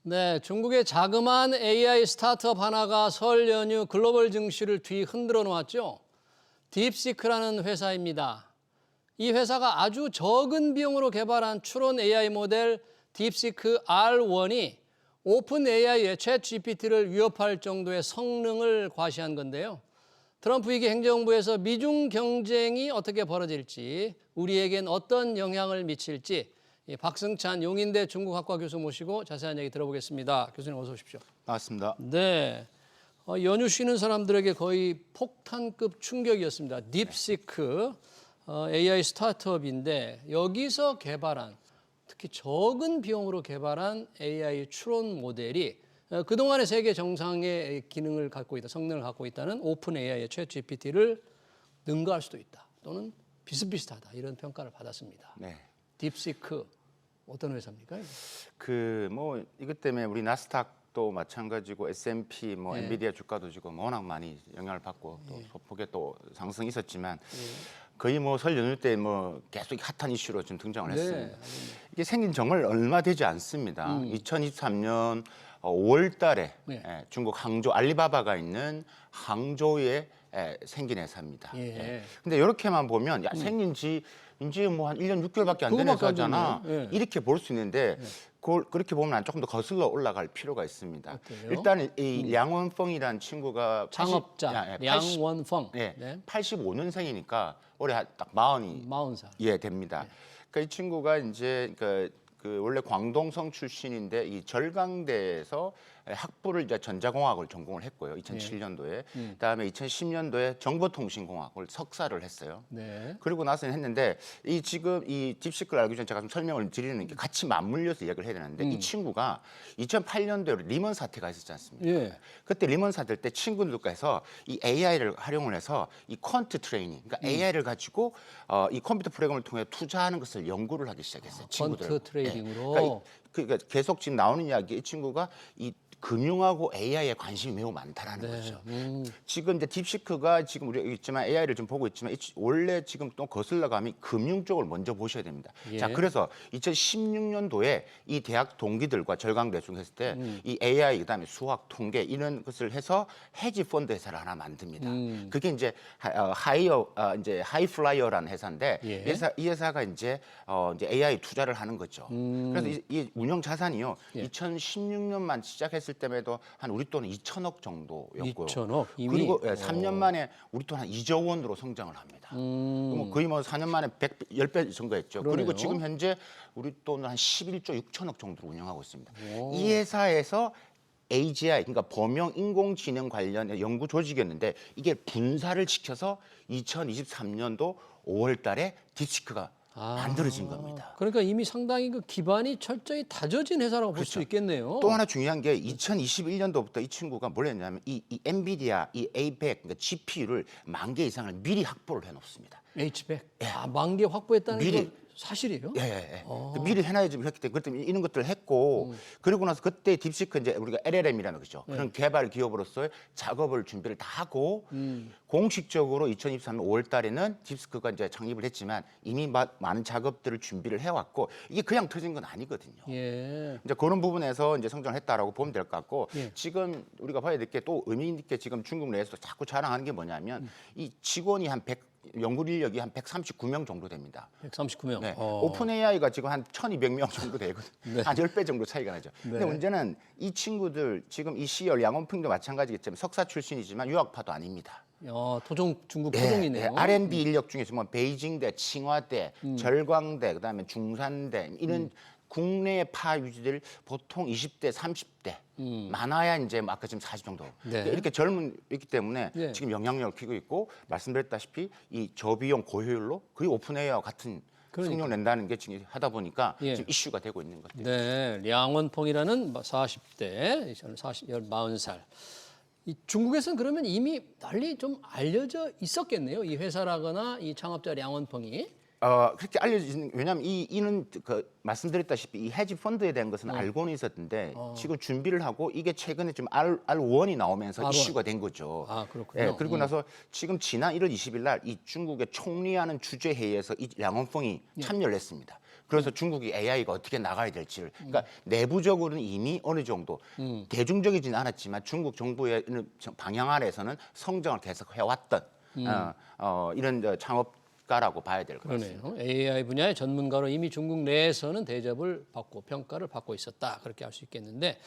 네, 중국의 자그마한 AI 스타트업 하나가 설 연휴 글로벌 증시를 뒤흔들어 놓았죠. 딥시크라는 회사입니다. 이 회사가 아주 적은 비용으로 개발한 추론 AI 모델 딥시크 R1이 오픈 AI의 챗 GPT를 위협할 정도의 성능을 과시한 건데요. 트럼프 위기 행정부에서 미중 경쟁이 어떻게 벌어질지, 우리에겐 어떤 영향을 미칠지 박승찬 용인대 중국학과 교수 모시고 자세한 얘기 들어보겠습니다. 교수님 어서 오십시오. 반갑습니다. 네, 연휴 쉬는 사람들에게 거의 폭탄급 충격이었습니다. 딥시크 AI 스타트업인데 여기서 개발한 특히 적은 비용으로 개발한 AI 추론 모델이 그동안의 세계 정상의 기능을 갖고 있다, 성능을 갖고 있다는 오픈 AI의 챗 GPT를 능가할 수도 있다 또는 비슷비슷하다 이런 평가를 받았습니다. 네. 딥시크 어떤 회사입니까? 이것 때문에 우리 나스닥도 마찬가지고 S&P 네. 엔비디아 주가도 지금 워낙 많이 영향을 받고 또 소폭의 또 상승이 있었지만 거의 설 연휴 때 계속 핫한 이슈로 지금 등장을 했습니다. 이게 생긴 정말 얼마 되지 않습니다. 2023년 5월 달에 중국 항저우 알리바바가 있는 항저우에 생긴 회사입니다. 근데 이렇게만 보면 생긴 지 이제 한 1년 6개월밖에 안 되는 회사잖아. 이렇게 볼 수 있는데 그렇게 보면 조금 더 거슬러 올라갈 필요가 있습니다. 어때요? 일단 이 량원펑이라는 친구가 창업자 량원펑. 85년생이니까 올해 딱 40살. 예, 됩니다. 그러니까 이 친구가 이제 원래 광동성 출신인데 이 절강대에서 학부를 이제 전자공학을 전공을 했고요. 2007년도에. 그다음에 2010년도에 정보통신공학을 석사를 했어요. 그리고 나서는 했는데 지금 이 딥시크를 알기 전에 제가 좀 설명을 드리는 게 같이 맞물려서 이야기를 해야 되는데 이 친구가 2008년도에 리먼 사태가 있었지 않습니까? 그때 리먼 사태 때 친구들께서 이 AI를 활용을 해서 이 퀀트 트레이닝, 그러니까 AI를 가지고 이 컴퓨터 프로그램을 통해 투자하는 것을 연구를 하기 시작했어요. 친구들. 퀀트 트레이닝으로. 그러니까 계속 지금 나오는 이야기, 이 친구가 이 금융하고 AI에 관심이 매우 많다라는 거죠. 지금 이제 딥시크가 지금 우리가 있지만 AI를 좀 보고 있지만 원래 지금 또 거슬러 가면 금융 쪽을 먼저 보셔야 됩니다. 자, 그래서 2016년도에 이 대학 동기들과 절강대 중에 했을 때 이 AI 그다음에 수학, 통계 이런 것을 해서 헤지 펀드 회사를 하나 만듭니다. 그게 이제 하이플라이어라는 회사인데 이 회사가 이제 AI 투자를 하는 거죠. 그래서 이 운영 자산이요. 2016년만 시작했을 때에도 한 우리 돈 2천억 정도였고요. 2천억 이미. 그리고 3년 만에 우리 돈 한 2조 원으로 성장을 합니다. 거의 4년 만에 10배 정도 했죠. 그러네요. 그리고 지금 현재 우리 돈은 한 11조 6천억 정도로 운영하고 있습니다. 이 회사에서 AGI, 그러니까 범용 인공지능 관련 연구 조직이었는데 이게 분사를 시켜서 2023년도 5월 달에 딥시크가 만들어진 겁니다. 그러니까 이미 상당히 그 기반이 철저히 다져진 회사라고 볼 수 있겠네요. 또 하나 중요한 게 2021년도부터 이 친구가 뭘 했냐면 이 엔비디아, 이 A100, 그러니까 GPU를 10,000개 이상을 미리 확보를 해놓습니다. H100. 만개 확보했다는 건 사실이에요? 미리 해놔야지 했기 때문에 그것 때문에 이런 것들을 했고 그리고 나서 그때 딥시크 이제 우리가 LLM이라는 거죠. 그런 개발 기업으로서의 작업을 준비를 다 하고 공식적으로 2023년 5월 달에는 딥시크가 이제 창립을 했지만 이미 많은 작업들을 준비를 해왔고 이게 그냥 터진 건 아니거든요. 이제 그런 부분에서 이제 성장을 했다라고 보면 될 것 같고 지금 우리가 봐야 될 게 또 의미 있게 지금 중국 내에서 자꾸 자랑하는 게 뭐냐면 이 직원이 한 100 연구 인력이 한 139명 정도 됩니다. 139명. 오픈 AI가 지금 한 1,200명 정도 되거든요. 한 10배 정도 차이가 나죠. 근데 문제는 이 친구들 지금 이 CEO 량원핑도 마찬가지겠지만 석사 출신이지만 유학파도 아닙니다. 중국 토종이네요. R&D 인력 중에서 베이징대, 칭화대, 절광대, 그다음에 중산대 이런 국내 파 유지들 보통 20대, 30대 많아야 이제 아까 지금 40 정도. 이렇게 젊기 때문에 지금 영향력을 키고 있고 말씀드렸다시피 이 저비용 고효율로 거의 오픈 AI와 같은 성능을 낸다는 게 지금 하다 보니까 지금 이슈가 되고 있는 것 같아요. 네, 량원펑이라는 40대, 40살. 이 중국에서는 그러면 이미 널리 좀 알려져 있었겠네요. 이 회사라거나 이 창업자 량원펑이. 그렇게 알려진 왜냐하면 이는 말씀드렸다시피 이 헤지 펀드에 대한 것은 알고는 있었는데 지금 준비를 하고 이게 최근에 좀 R1이 나오면서 R1. 이슈가 된 거죠. 그렇군요. 그리고 나서 지금 지난 1월 20일 날 이 중국의 총리하는 주재 회의에서 이 량원펑이 참여를 했습니다. 그래서 중국이 AI가 어떻게 나가야 될지를 그러니까 내부적으로는 이미 어느 정도 대중적이지는 않았지만 중국 정부의 방향 아래에서는 성장을 계속 해왔던 이런 창업가라고 봐야 될 것 같습니다. 그러네요. AI 분야의 전문가로 이미 중국 내에서는 대접을 받고 평가를 받고 있었다. 그렇게 할 수 있겠는데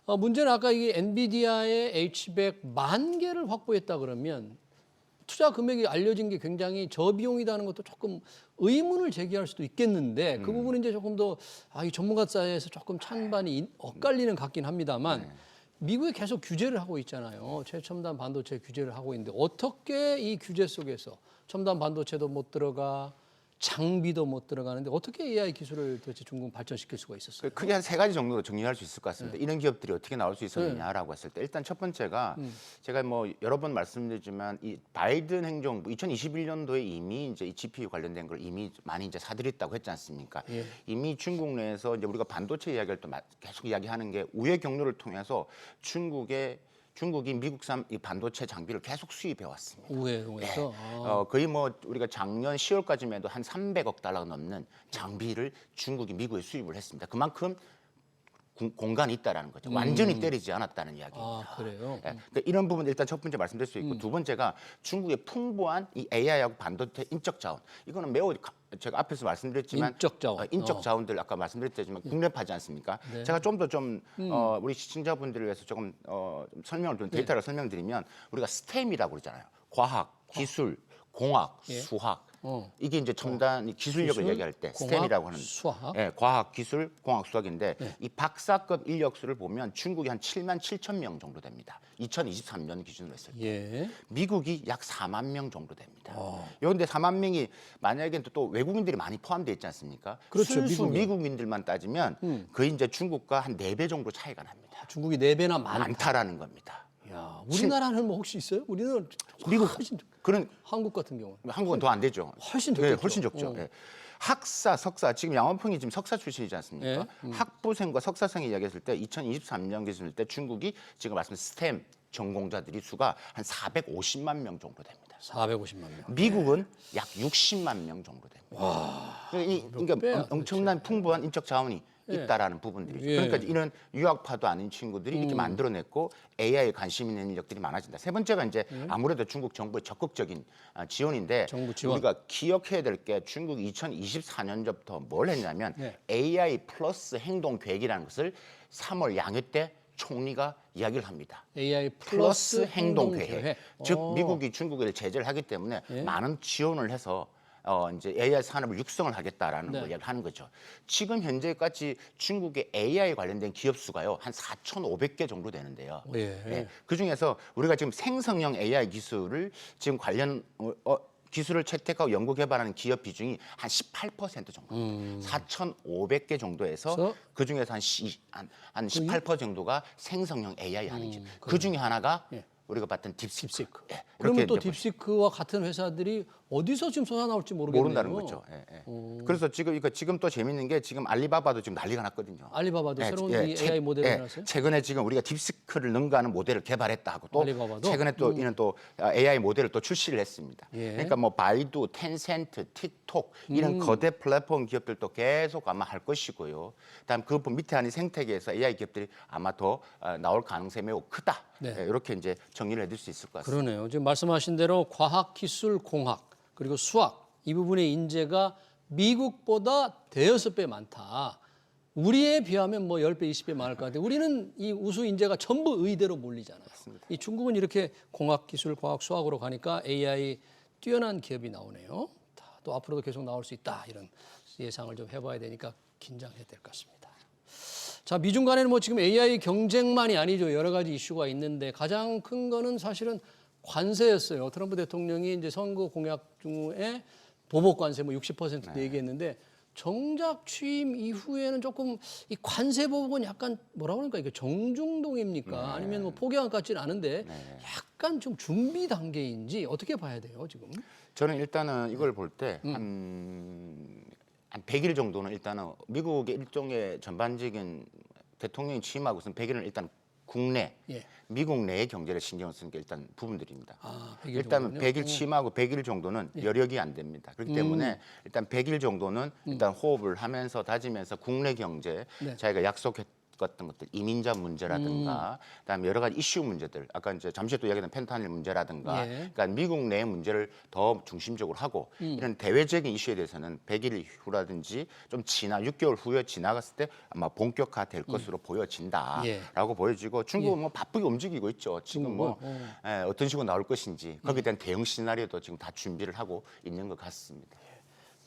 문제는 아까 이 엔비디아의 H100 만 개를 확보했다 그러면 투자 금액이 알려진 게 굉장히 저비용이라는 것도 조금 의문을 제기할 수도 있겠는데 그 부분은 이제 조금 더 이 전문가 사이에서 조금 찬반이 엇갈리는 것 같긴 합니다만 미국이 계속 규제를 하고 있잖아요. 최첨단 반도체 규제를 하고 있는데 어떻게 이 규제 속에서 첨단 반도체도 못 들어가 장비도 못 들어가는데 어떻게 AI 기술을 도대체 중국 발전시킬 수가 있었어요? 크게 한 3가지 정도로 정리할 수 있을 것 같습니다. 이런 기업들이 어떻게 나올 수 있었느냐라고 했을 때 일단 첫 번째가 제가 뭐 여러 번 말씀드렸지만 이 바이든 행정부 2021년도에 이미 이제 이 GPU 관련된 걸 이미 많이 이제 사들였다고 했지 않습니까? 예. 이미 중국 내에서 이제 우리가 반도체 이야기를 또 계속 이야기하는 게 우회 경로를 통해서 중국이 미국산 이 반도체 장비를 계속 수입해 왔습니다. 우회에서 거의 뭐 우리가 작년 10월까지만 해도 한 300억 달러가 넘는 장비를 중국이 미국에 수입을 했습니다. 그만큼 공간이 있다라는 거죠. 완전히 때리지 않았다는 이야기입니다. 아, 그래요? 그러니까 이런 부분 일단 첫 번째 말씀드릴 수 있고 두 번째가 중국의 풍부한 이 AI하고 반도체 인적 자원. 이거는 매우 제가 앞에서 말씀드렸지만 인적 자원. 인적 자원들 아까 말씀드렸지만 국내파지 않습니까? 네. 제가 좀 더 우리 시청자분들을 위해서 조금 좀 설명을 좀 데이터를 설명드리면 우리가 STEM이라고 그러잖아요. 과학, 기술, 공학, 예. 수학. 이게 이제 첨단 기술력을 기술, 얘기할 때 공학, STEM이라고 하는 수학. 예, 과학, 기술, 공학, 수학인데 이 박사급 인력수를 보면 중국이 한 7만 7천 명 정도 됩니다. 2023년 기준으로 했을 때. 예. 미국이 약 4만 명 정도 됩니다. 그런데 4만 명이 만약에 또 외국인들이 많이 포함되어 있지 않습니까? 그렇죠, 순수 미국은. 미국인들만 따지면 거의 이제 중국과 한 4배 정도 차이가 납니다. 중국이 4배나 많다라는 겁니다. 야, 우리나라는 뭐 혹시 있어요? 우리는 미국 훨씬 그런 한국 같은 경우 한국은 더 안 되죠. 훨씬 네, 적겠죠. 훨씬 적죠. 예. 학사, 석사 지금 양원평이 지금 석사 출신이지 않습니까? 학부생과 석사생이 이야기했을 때 2023년 기준일 때 중국이 지금 말씀 스템 전공자들이 수가 한 450만 명 정도 됩니다. 450만 명. 미국은 약 60만 명 정도 됩니다. 그러니까 배야, 엄청난 풍부한 인적 자원이 예. 있다라는 부분들이죠. 예. 그러니까 이런 유학파도 아닌 친구들이 이렇게 만들어냈고 AI에 관심 있는 인력들이 많아진다. 세 번째가 이제 아무래도 중국 정부의 적극적인 지원인데 정부 지원. 우리가 기억해야 될 게 중국이 2024년부터 뭘 했냐면 네. AI 플러스 행동 계획이라는 것을 3월 양회 때 총리가 이야기를 합니다. AI 플러스 행동 계획. 계획. 즉 미국이 중국에 제재를 하기 때문에 많은 지원을 해서 이제 AI 산업을 육성을 하겠다라는 네. 걸 이야기하는 거죠. 지금 현재까지 중국의 AI 관련된 기업 수가요 한 4,500개 정도 되는데요. 예. 그 중에서 우리가 지금 생성형 AI 기술을 지금 관련 기술을 채택하고 연구 개발하는 기업 비중이 한 18% 정도. 4,500개 정도에서 그래서? 그 중에서 한 18% 정도가 생성형 AI 하는 그 중에 하나가 예. 우리가 봤던 딥시크. 딥시크. 예, 그러면 또 이제 딥시크와 같은 회사들이 어디서 지금 솟아나올지 모르겠네요. 모른다는 거죠. 그래서 지금 또 재밌는 게 지금 알리바바도 지금 난리가 났거든요. 알리바바도 새로운 이 AI 모델을 해놨어요? 최근에 지금 우리가 딥시크를 능가하는 모델을 개발했다 하고 또 알리바바도? 최근에 또 이런 또 AI 모델을 또 출시를 했습니다. 예. 그러니까 뭐 바이두, 텐센트, 틱톡 이런 거대 플랫폼 기업들도 계속 아마 할 것이고요. 다음 그 밑에 하는 생태계에서 AI 기업들이 아마 더 나올 가능성이 매우 크다. 네. 이렇게 이제 정리를 해줄 수 있을 것 같습니다. 그러네요. 지금 말씀하신 대로 과학, 기술, 공학 그리고 수학 이 부분의 인재가 미국보다 대여섯 배 많다. 우리에 비하면 뭐 10배, 20배 많을 것 같은데 우리는 이 우수 인재가 전부 의대로 몰리잖아요. 이 중국은 이렇게 공학, 기술, 과학, 수학으로 가니까 AI 뛰어난 기업이 나오네요. 또 앞으로도 계속 나올 수 있다. 이런 예상을 좀 해봐야 되니까 긴장해야 될 것 같습니다. 자, 미중 간에는 뭐 지금 AI 경쟁만이 아니죠. 여러 가지 이슈가 있는데 가장 큰 거는 사실은 관세였어요. 트럼프 대통령이 이제 선거 공약 중에 보복 관세 뭐 60%도 얘기했는데 정작 취임 이후에는 조금 이 관세 보복은 약간 뭐라고 그러니까 이게 정중동입니까? 아니면 뭐 포기한 것 같지는 않은데 약간 좀 준비 단계인지 어떻게 봐야 돼요, 지금? 저는 일단은 이걸 볼 때 한 100일 정도는 일단은 미국의 일종의 전반적인 대통령이 취임하고선 100일은 일단 국내, 예. 미국 내의 경제를 신경 쓰는 게 일단 부분들입니다. 아, 100일 일단 정도는요? 100일 취임하고 100일 정도는 여력이 안 됩니다. 그렇기 때문에 일단 100일 정도는 일단 호흡을 하면서 다지면서 국내 경제 네. 자기가 약속했던 것들 이민자 문제라든가 그다음에 여러 가지 이슈 문제들 아까 이제 잠시 또 이야기했던 펜타닐 문제라든가 예. 그러니까 미국 내의 문제를 더 중심적으로 하고 이런 대외적인 이슈에 대해서는 100일 후라든지 좀 6개월 후에 지나갔을 때 아마 본격화될 것으로 보여진다라고 보여지고 중국은 뭐 바쁘게 움직이고 있죠. 지금 뭐 어떤 식으로 나올 것인지 거기에 대한 대응 시나리오도 지금 다 준비를 하고 있는 것 같습니다.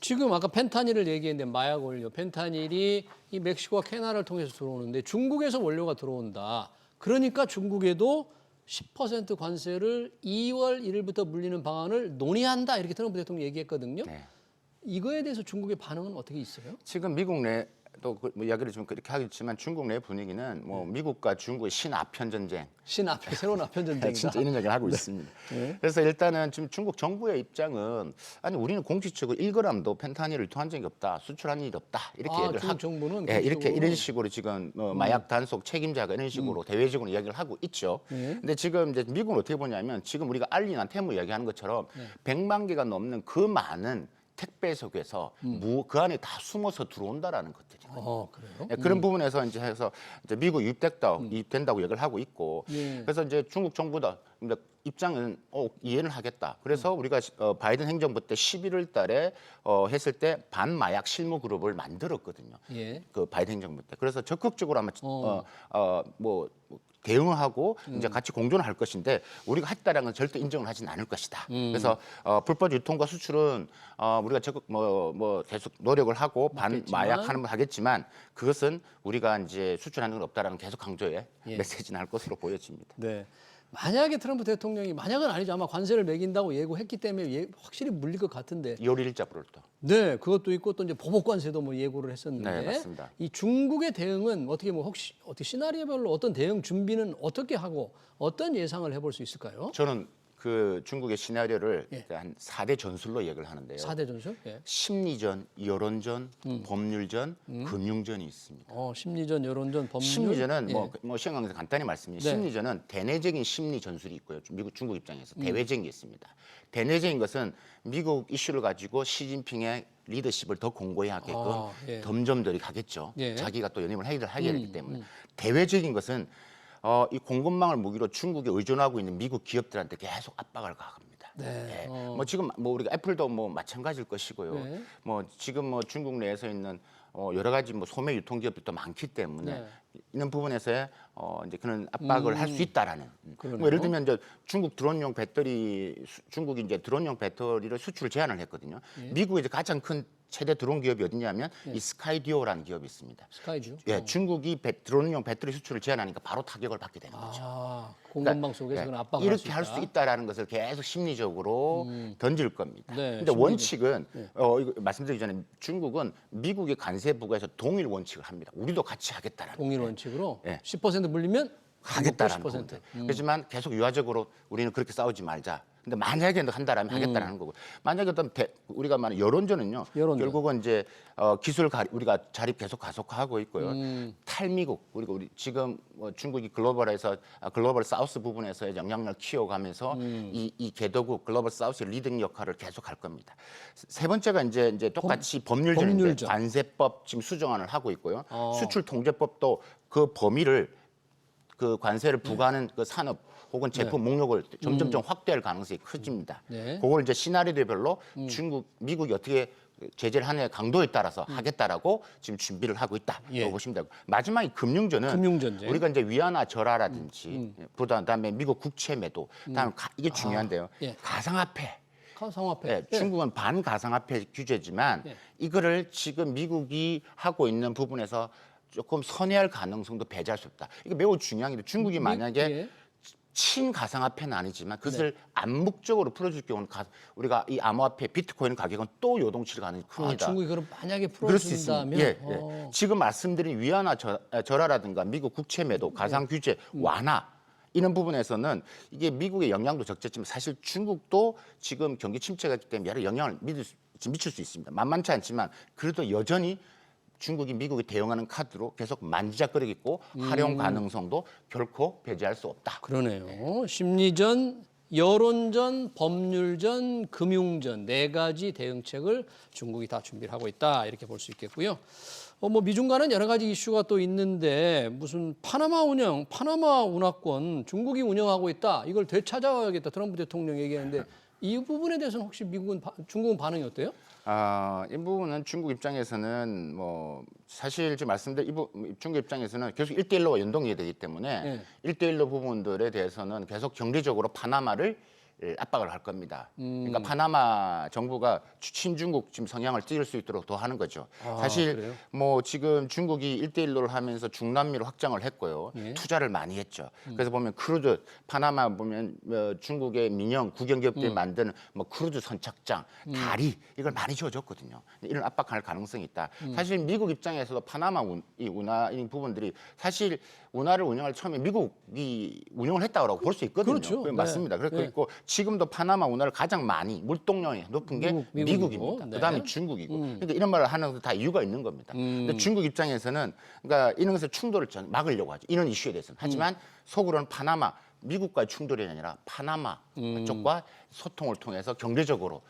지금 아까 펜타닐을 얘기했는데 마약 원료, 펜타닐이 이 멕시코와 캐나다를 통해서 들어오는데 중국에서 원료가 들어온다. 그러니까 중국에도 10% 관세를 2월 1일부터 물리는 방안을 논의한다. 이렇게 트럼프 대통령이 얘기했거든요. 네. 이거에 대해서 중국의 반응은 어떻게 있어요? 지금 미국 내 또 뭐 이야기를 좀 그렇게 하겠지만 중국 내 분위기는 뭐 미국과 중국의 신아편 전쟁, 신아편, 새로운 아편 전쟁이다. 진짜 이런 얘기를 하고 있습니다. 네. 그래서 일단은 지금 중국 정부의 입장은 아니 우리는 공식적으로 1g도 펜타닐을 투한 적이 없다, 수출한 일이 없다 이렇게 얘기를 중국 정부는 예, 이렇게 공식적으로? 이런 식으로 지금 마약 단속 책임자가 이런 식으로 대외적으로 이야기를 하고 있죠. 근데 지금 이제 미국은 어떻게 보냐면 지금 우리가 알리나 테무 이야기하는 것처럼 100만 개가 넘는 그 많은 택배 속에서 그 안에 다 숨어서 들어온다라는 것들이. 그래요? 네, 그런 부분에서 이제 해서 이제 미국 유입된다고 얘기를 하고 있고 예. 그래서 이제 중국 정부다 입장은 이해는 하겠다. 그래서 우리가 바이든 행정부 때 11월 달에 했을 때 반마약 실무 그룹을 만들었거든요. 예. 그 바이든 행정부 때. 그래서 적극적으로 아마 뭐 대응을 하고 이제 같이 공존을 할 것인데 우리가 했다라는 건 절대 인정을 하진 않을 것이다. 그래서 불법 유통과 수출은 우리가 적극 뭐 계속 노력을 하고 반마약 하는 걸 하겠지만 그것은 우리가 이제 수출하는 건 없다라는 계속 강조의 메시지는 할 것으로 보여집니다. 네. 만약에 트럼프 대통령이 만약은 아니죠. 아마 관세를 매긴다고 예고했기 때문에 확실히 물릴 것 같은데. 요리일자불을 또. 네, 그것도 있고 또 이제 보복 관세도 뭐 예고를 했었는데. 네, 맞습니다. 이 중국의 대응은 어떻게 뭐 혹시 어떻게 시나리오별로 어떤 대응 준비는 어떻게 하고 어떤 예상을 해볼 수 있을까요? 저는 그 중국의 시나리오를 한 4대 전술로 얘기를 하는데요. 4대 전술? 예. 심리전, 여론전, 법률전, 금융전이 있습니다. 심리전, 여론전, 법률. 심리전은 뭐 시간 관계에서 간단히 말씀드리면 네. 심리전은 대내적인 심리 전술이 있고요. 중국 입장에서 대외적인 게 있습니다. 대내적인 것은 미국 이슈를 가지고 시진핑의 리더십을 더 공고히 하게끔 점점들이 가겠죠. 예. 자기가 또 연임을 하게 되기 때문에. 대외적인 것은 이 공급망을 무기로 중국에 의존하고 있는 미국 기업들한테 계속 압박을 가합니다. 네. 뭐 지금 뭐 우리가 애플도 뭐 마찬가지일 것이고요. 네. 뭐 지금 뭐 중국 내에서 있는 여러 가지 뭐 소매 유통 기업들도 많기 때문에 이런 부분에서 이제 그런 압박을 할 수 있다라는. 뭐 예를 들면 이제 중국 드론용 배터리 중국이 이제 드론용 배터리를 수출 제한을 했거든요. 미국의 이제 가장 큰 최대 드론 기업이 어디냐면 이 스카이듀오라는 기업이 있습니다. 스카이듀? 예, 중국이 드론용 배터리 수출을 제한하니까 바로 타격을 받게 되는 거죠. 공급망 속에서 그런 압박을 이렇게 할 수 있다라는 것을 계속 심리적으로 던질 겁니다. 네, 근데 원칙은 이거 말씀드리기 전에 중국은 미국의 관세 부과에서 동일 원칙을 합니다. 우리도 같이 하겠다라는. 동일 원칙으로 예. 10% 물리면 하겠다라는 10%. 건데. 그렇지만 계속 유화적으로 우리는 그렇게 싸우지 말자. 근데 만약에 한다라면 하겠다라는 거고. 만약에 어떤 우리가 말하는 여론전은요. 여론전. 결국은 이제 기술 우리가 자립 계속 가속화하고 있고요. 탈미국 우리 지금 중국이 글로벌 사우스 부분에서의 영향력을 키워가면서 이 개도국 글로벌 사우스의 리딩 역할을 계속 할 겁니다. 세 번째가 이제 똑같이 법률전인데 관세법 지금 수정안을 하고 있고요. 수출 통제법도 그 범위를 그 관세를 부과하는 그 산업 혹은 제품 목록을 점점점 확대할 가능성이 커집니다. 그걸 이제 시나리오별로 미국이 어떻게 제재를 하느냐의 강도에 따라서 하겠다라고 지금 준비를 하고 있다고 보시면 되고 마지막에 금융전은 우리가 이제 위안화 절하라든지 그다음에 미국 국채 매도, 그다음에 이게 중요한데요. 가상화폐. 중국은 반가상화폐 규제지만 이거를 지금 미국이 하고 있는 부분에서 조금 선회할 가능성도 배제할 수 없다. 이게 매우 중요한 게 중국이 만약에 친가상화폐는 아니지만 그것을 암묵적으로 풀어줄 경우는 우리가 이 암호화폐 비트코인 가격은 또 요동칠 가능성이 큽니다. 중국이 그럼 만약에 그럴 수 있습니다. 풀어준다면 지금 말씀드린 위안화 절하라든가 미국 국채 매도, 가상 규제 완화 이런 부분에서는 이게 미국의 영향도 적겠지만 사실 중국도 지금 경기 침체가 있기 때문에 여러 영향을 미칠 수 있습니다. 만만치 않지만 그래도 여전히 중국이 미국이 대응하는 카드로 계속 만지작거리겠고 활용 가능성도 결코 배제할 수 없다. 그러네요. 심리전, 여론전, 법률전, 금융전 네 가지 대응책을 중국이 다 준비를 하고 있다 이렇게 볼 수 있겠고요. 뭐 미중 간은 여러 가지 이슈가 또 있는데 무슨 파나마 운하권 중국이 운영하고 있다. 이걸 되찾아와야겠다. 트럼프 대통령 얘기하는데 이 부분에 대해서는 혹시 중국은 반응이 어때요? 이 부분은 중국 입장에서는 뭐 사실 지금 말씀드린 중국 입장에서는 계속 1대1로 연동이 되기 때문에 1대1로 부분들에 대해서는 계속 경제적으로 파나마를 압박을 할 겁니다. 그러니까 파나마 정부가 친중국 지금 성향을 띄울 수 있도록 더 하는 거죠. 사실 그래요? 뭐 지금 중국이 1대1로를 하면서 중남미로 확장을 했고요. 투자를 많이 했죠. 그래서 보면 크루즈 파나마 보면 중국의 민영 국영기업들이 만드는 뭐 크루즈 선착장, 다리 이걸 많이 지어줬거든요. 이런 압박할 가능성이 있다. 사실 미국 입장에서도 파나마 이 운하 이 부분들이 사실 운하를 운영할 처음에 미국이 운영을 했다고 볼 수 있거든요. 그렇죠. 그게 맞습니다. 그렇고 있고 지금도 파나마 운하를 가장 많이 물동량이 높은 게 미국입니다. 네. 그다음에 중국이고. 그러니까 이런 말을 하는 것도 다 이유가 있는 겁니다. 근데 중국 입장에서는 그러니까 이런 것을 충돌을 막으려고 하죠. 이런 이슈에 대해서는. 하지만 속으로는 파나마 미국과의 충돌이 아니라 파나마 쪽과 소통을 통해서 경제적으로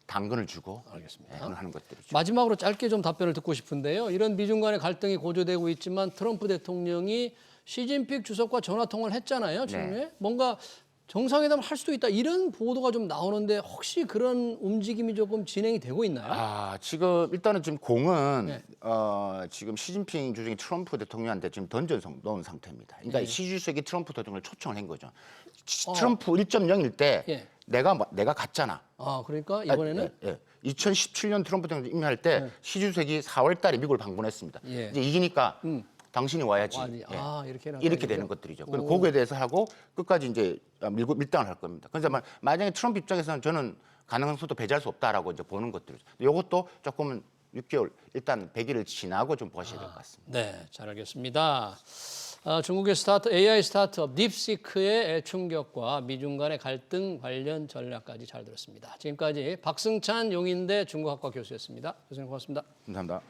당근을 주고 하는 것들이죠. 마지막으로 짧게 좀 답변을 듣고 싶은데요. 이런 미중 간의 갈등이 고조되고 있지만 트럼프 대통령이 시진핑 주석과 전화 통화를 했잖아요. 최근에 뭔가 정상회담을 할 수도 있다 이런 보도가 좀 나오는데 혹시 그런 움직임이 조금 진행이 되고 있나요? 지금 일단은 지금 공은 지금 시진핑 주석이 트럼프 대통령한테 지금 던져 놓은 상태입니다. 그러니까 시 주석이 트럼프 대통령을 초청을 한 거죠. 트럼프 1.0일 때 내가 갔잖아. 그러니까 이번에는 2017년 트럼프 대통령 임명할 때 시 주석이 4월달에 미국을 방문했습니다. 이제 이기니까 당신이 와야지. 이렇게 되는 것들이죠. 그리고 거기에 대해서 하고 끝까지 이제 밀당을 할 겁니다. 그래서 만약에 트럼프 입장에서는 저는 가능성도 배제할 수 없다라고 이제 보는 것들이죠. 이것도 조금은 6개월 일단 100일을 지나고 좀 보셔야 될 것 같습니다. 네, 잘 알겠습니다. 중국의 AI 스타트업 딥시크의 충격과 미중 간의 갈등 관련 전략까지 잘 들었습니다. 지금까지 박승찬 용인대 중국학과 교수였습니다. 교수님 고맙습니다. 감사합니다.